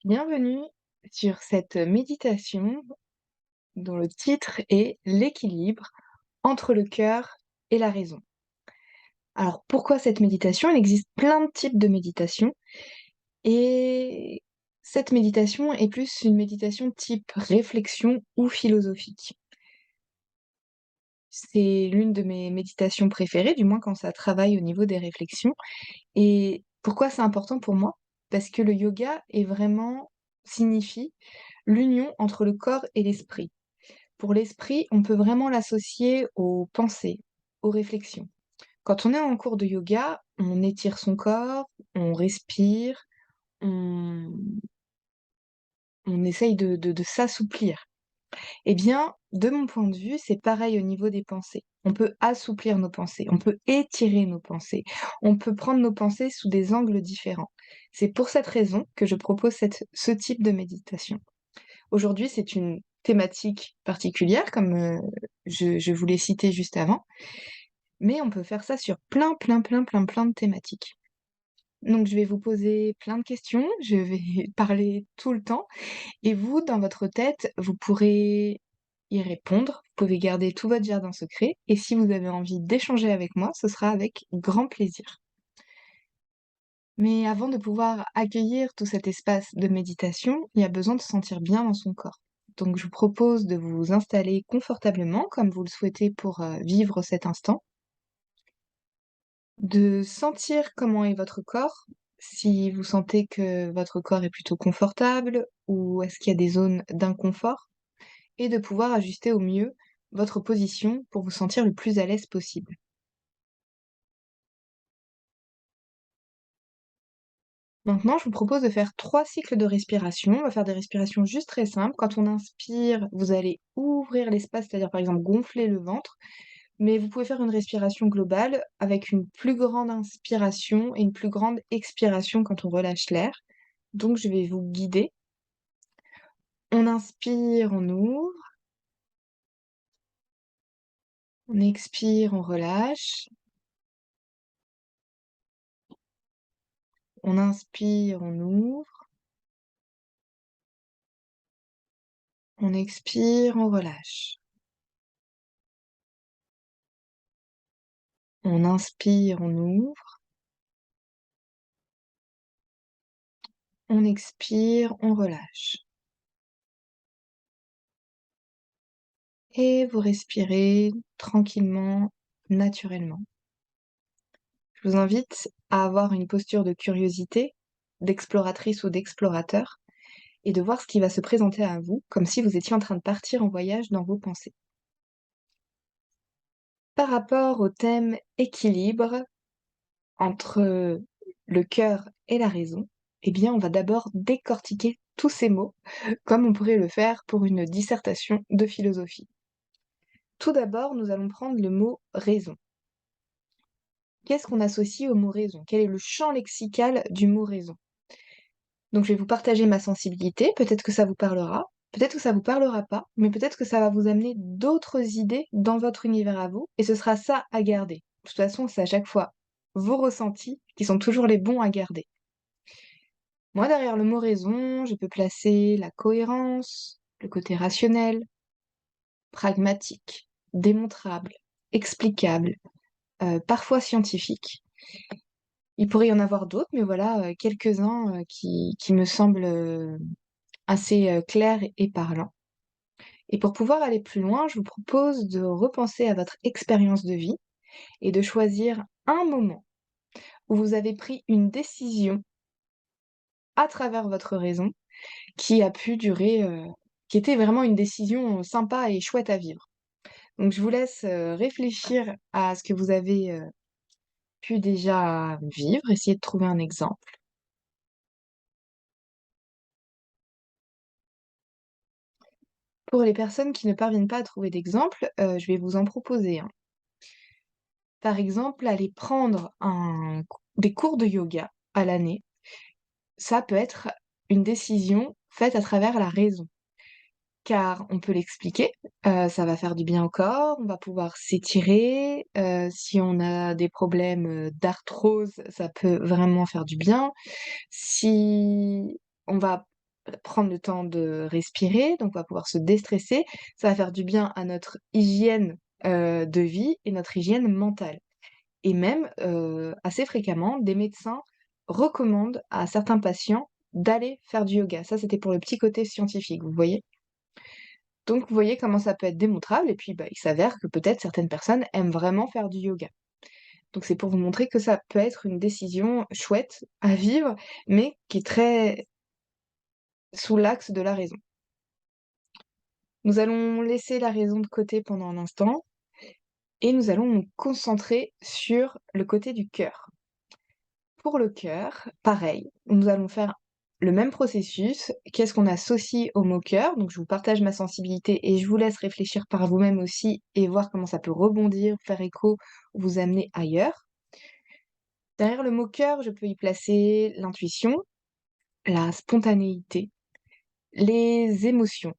Bienvenue sur cette méditation dont le titre est «L'équilibre entre le cœur et la raison». Alors pourquoi cette méditation? Il existe plein de types de méditation et cette méditation est plus une méditation type réflexion ou philosophique. C'est l'une de mes méditations préférées, du moins quand ça travaille au niveau des réflexions. Et pourquoi c'est important pour moi? Parce que le yoga est vraiment signifie l'union entre le corps et l'esprit. Pour l'esprit, on peut vraiment l'associer aux pensées, aux réflexions. Quand on est en cours de yoga, on étire son corps, on respire, on, on essaye de s'assouplir. Eh bien, de mon point de vue, c'est pareil au niveau des pensées. On peut assouplir nos pensées, on peut étirer nos pensées, on peut prendre nos pensées sous des angles différents. C'est pour cette raison que je propose ce type de méditation. Aujourd'hui, c'est une thématique particulière, comme je vous l'ai cité juste avant, mais on peut faire ça sur plein, plein, plein, plein, plein de thématiques. Donc, je vais vous poser plein de questions, je vais parler tout le temps, et vous, dans votre tête, vous pourrez y répondre. Vous pouvez garder tout votre jardin secret, et si vous avez envie d'échanger avec moi, ce sera avec grand plaisir. Mais avant de pouvoir accueillir tout cet espace de méditation, il y a besoin de se sentir bien dans son corps. Donc je vous propose de vous installer confortablement comme vous le souhaitez pour vivre cet instant, de sentir comment est votre corps, si vous sentez que votre corps est plutôt confortable ou est-ce qu'il y a des zones d'inconfort, et de pouvoir ajuster au mieux votre position pour vous sentir le plus à l'aise possible. Maintenant, je vous propose de faire 3 cycles de respiration. On va faire des respirations juste très simples. Quand on inspire, vous allez ouvrir l'espace, c'est-à-dire par exemple gonfler le ventre, mais vous pouvez faire une respiration globale avec une plus grande inspiration et une plus grande expiration quand on relâche l'air. Donc je vais vous guider. On inspire, on ouvre, on expire, on relâche, on inspire, on ouvre, on expire, on relâche. On inspire, on ouvre, on expire, on relâche. Et vous respirez tranquillement, naturellement. Je vous invite à avoir une posture de curiosité, d'exploratrice ou d'explorateur, et de voir ce qui va se présenter à vous, comme si vous étiez en train de partir en voyage dans vos pensées. Par rapport au thème équilibre entre le cœur et la raison, eh bien, on va d'abord décortiquer tous ces mots, comme on pourrait le faire pour une dissertation de philosophie. Tout d'abord, nous allons prendre le mot raison. Qu'est-ce qu'on associe au mot raison? Quel est le champ lexical du mot raison? Donc, je vais vous partager ma sensibilité. Peut-être que ça vous parlera, peut-être que ça vous parlera pas, mais peut-être que ça va vous amener d'autres idées dans votre univers à vous, et ce sera ça à garder. De toute façon, c'est à chaque fois vos ressentis qui sont toujours les bons à garder. Moi, derrière le mot raison, je peux placer la cohérence, le côté rationnel, pragmatique, démontrable, explicable, parfois scientifique. Il pourrait y en avoir d'autres, mais voilà, quelques-uns, qui me semblent, assez, clairs et parlants. Et pour pouvoir aller plus loin, je vous propose de repenser à votre expérience de vie et de choisir un moment où vous avez pris une décision à travers votre raison qui a pu durer, qui était vraiment une décision, sympa et chouette à vivre. Donc je vous laisse, réfléchir à ce que vous avez, pu déjà vivre, essayer de trouver un exemple. Pour les personnes qui ne parviennent pas à trouver d'exemple, je vais vous en proposer un. Par exemple, aller prendre des cours de yoga à l'année, ça peut être une décision faite à travers la raison. Car on peut l'expliquer, ça va faire du bien au corps, on va pouvoir s'étirer, si on a des problèmes, d'arthrose, ça peut vraiment faire du bien. Si on va prendre le temps de respirer, donc on va pouvoir se déstresser. Ça va faire du bien à notre hygiène, de vie et notre hygiène mentale. Et même, assez fréquemment, des médecins recommandent à certains patients d'aller faire du yoga. Ça, c'était pour le petit côté scientifique, vous voyez? Donc vous voyez comment ça peut être démontrable et puis, bah, il s'avère que peut-être certaines personnes aiment vraiment faire du yoga. Donc c'est pour vous montrer que ça peut être une décision chouette à vivre, mais qui est très sous l'axe de la raison. Nous allons laisser la raison de côté pendant un instant et nous allons nous concentrer sur le côté du cœur. Pour le cœur, pareil, nous allons faire le même processus. Qu'est-ce qu'on associe au mot cœur? Donc je vous partage ma sensibilité et je vous laisse réfléchir par vous-même aussi et voir comment ça peut rebondir, faire écho, vous amener ailleurs. Derrière le mot cœur, je peux y placer l'intuition, la spontanéité, les émotions.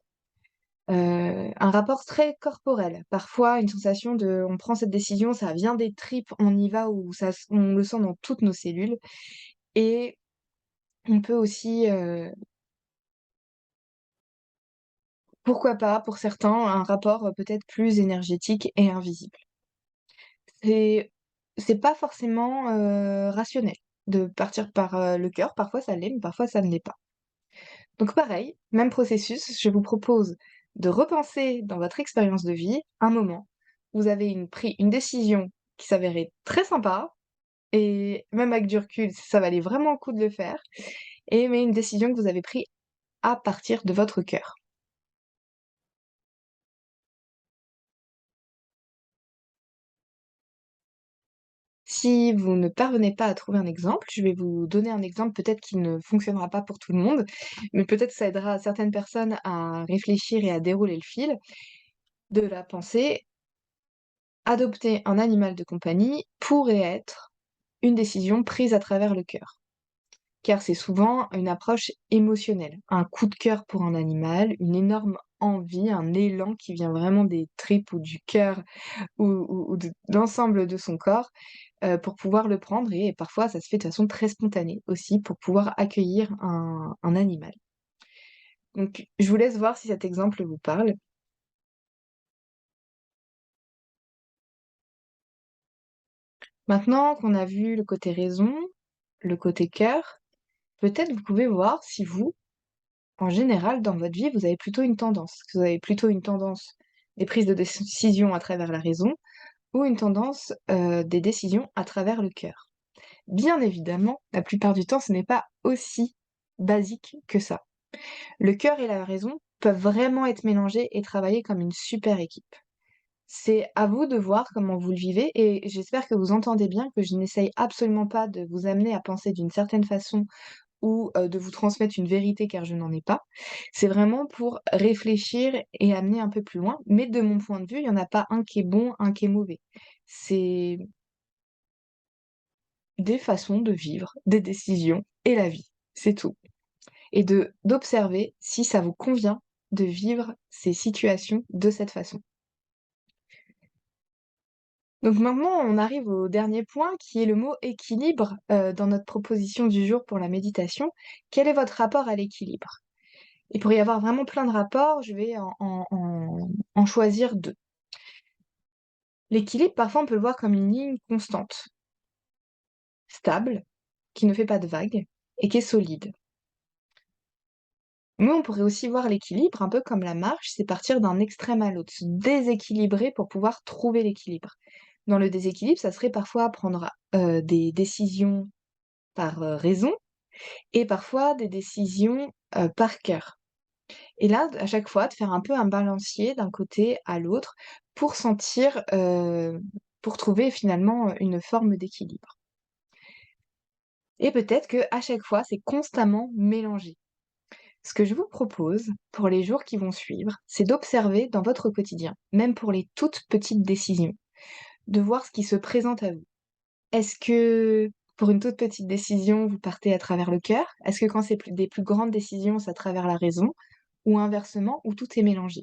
Un rapport très corporel. Parfois, une sensation de: «On prend cette décision, ça vient des tripes, on y va» ou ça s on le sent dans toutes nos cellules et on peut aussi, pourquoi pas, pour certains, un rapport, peut-être plus énergétique et invisible. C'est c'est pas forcément, rationnel de partir par, le cœur. Parfois ça l'est, mais parfois ça ne l'est pas. Donc pareil, même processus, je vous propose de repenser dans votre expérience de vie un moment où vous avez pris une décision qui s'avérait très sympa et même avec du recul, ça valait vraiment le coup de le faire mais une décision que vous avez prise à partir de votre cœur. Si vous ne parvenez pas à trouver un exemple, je vais vous donner un exemple peut-être qui ne fonctionnera pas pour tout le monde, mais peut-être ça aidera certaines personnes à réfléchir et à dérouler le fil de la pensée. Adopter un animal de compagnie pourrait être une décision prise à travers le cœur, car c'est souvent une approche émotionnelle. Un coup de cœur pour un animal, une énorme envie, un élan qui vient vraiment des tripes ou du cœur ou de l'ensemble de son corps, pour pouvoir le prendre et parfois ça se fait de façon très spontanée aussi pour pouvoir accueillir un animal. Donc je vous laisse voir si cet exemple vous parle. Maintenant qu'on a vu le côté raison, le côté cœur, peut-être vous pouvez voir si vous, en général, dans votre vie, vous avez plutôt une tendance. Est-ce que vous avez plutôt une tendance des prises de décision à travers la raison ou une tendance, des décisions à travers le cœur? Bien évidemment, la plupart du temps, ce n'est pas aussi basique que ça. Le cœur et la raison peuvent vraiment être mélangés et travailler comme une super équipe. C'est à vous de voir comment vous le vivez et j'espère que vous entendez bien que je n'essaye absolument pas de vous amener à penser d'une certaine façon ou, de vous transmettre une vérité car je n'en ai pas. C'est vraiment pour réfléchir et amener un peu plus loin, mais de mon point de vue, il y en a pas un qui est bon, un qui est mauvais. C'est des façons de vivre, des décisions et la vie, c'est tout. Et d'observer si ça vous convient de vivre ces situations de cette façon. Donc maintenant, on arrive au dernier point qui est le mot équilibre, dans notre proposition du jour pour la méditation. Quel est votre rapport à l'équilibre? Il pourrait y avoir vraiment plein de rapports, je vais en choisir 2. L'équilibre, parfois, on peut le voir comme une ligne constante, stable, qui ne fait pas de vagues et qui est solide. Mais on pourrait aussi voir l'équilibre un peu comme la marche, c'est partir d'un extrême à l'autre, se déséquilibrer pour pouvoir trouver l'équilibre. Dans le déséquilibre, ça serait parfois prendre, des décisions par, raison et parfois des décisions, par cœur. Et là, à chaque fois, de faire un peu un balancier d'un côté à l'autre pour sentir, pour trouver finalement, une forme d'équilibre. Et peut-être qu'à chaque fois, c'est constamment mélangé. Ce que je vous propose pour les jours qui vont suivre, c'est d'observer dans votre quotidien, même pour les toutes petites décisions, de voir ce qui se présente à vous. Est-ce que pour une toute petite décision, vous partez à travers le cœur? Est-ce que quand c'est des plus grandes décisions, c'est à travers la raison? Ou inversement, ou tout est mélangé?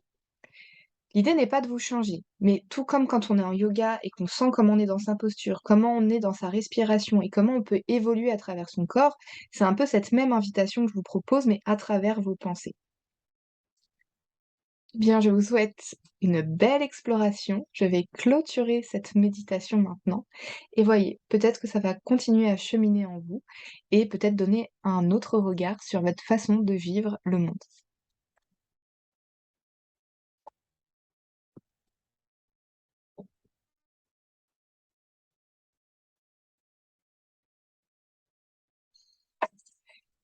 L'idée n'est pas de vous changer, mais tout comme quand on est en yoga et qu'on sent comment on est dans sa posture, comment on est dans sa respiration et comment on peut évoluer à travers son corps, c'est un peu cette même invitation que je vous propose, mais à travers vos pensées. Bien, je vous souhaite une belle exploration. Je vais clôturer cette méditation maintenant. Et voyez, peut-être que ça va continuer à cheminer en vous et peut-être donner un autre regard sur votre façon de vivre le monde.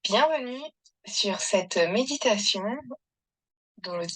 Bienvenue sur cette méditation dont le